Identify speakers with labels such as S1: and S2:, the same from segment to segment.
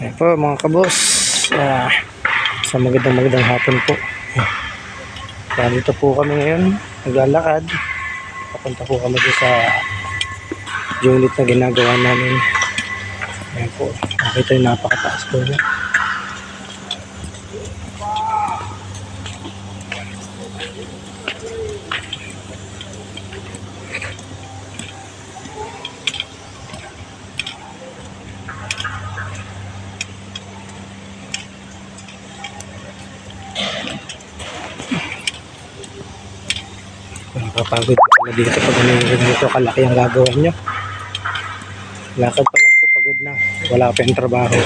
S1: Ayan po mga kabos, sa magandang hapon po. Dito po kami ngayon, naglalakad. Papunta po kami sa unit na ginagawa namin. Ayan po, nakita yung napakataas po niya. Nakapagod pala dito pag dito kalaki ang gagawa nyo. Lakad pa lang po, pagod na. Wala pa yung trabaho.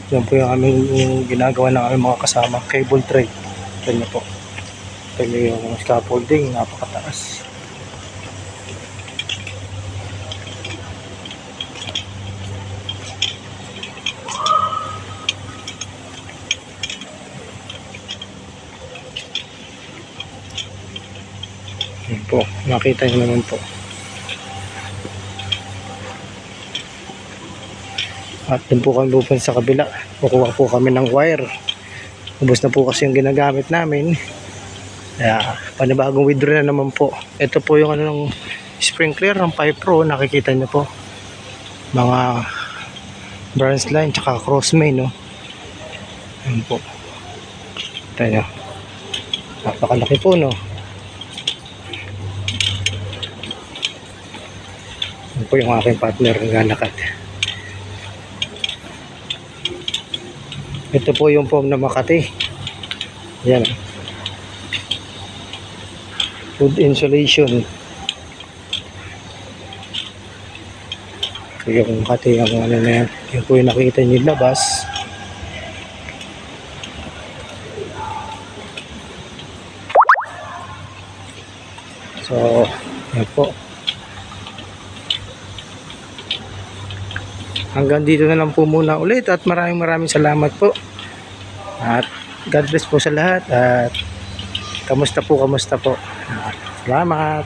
S1: Yan po yung aming ginagawa ng aming mga kasama, cable tray. Ito nyo po. Ito nyo yung scaffolding, napakataas. Yan po, nakita nyo naman po. At dun po kami pupunta sa kabila. Kukuha po kami ng wire. Ubus na po kasi yung ginagamit namin. Kaya panibagong withdraw na naman po. Ito po yung ano ng sprinkler ng Pipe Pro. Nakikita nyo po. Mga branch line tsaka cross main. No? Ayan po. Ito nyo. Napakalaki po no. Ayan po yung aking partner ng galakad. Ito po yung foam na Makati. Yan. Wood insulation. So yung Makati, yung ano na yan. Yung po yung nakikita nyo yung labas. So, yan po. Hanggang dito na lang po muna ulit at maraming salamat po. At God bless po sa lahat at kamusta po. Salamat.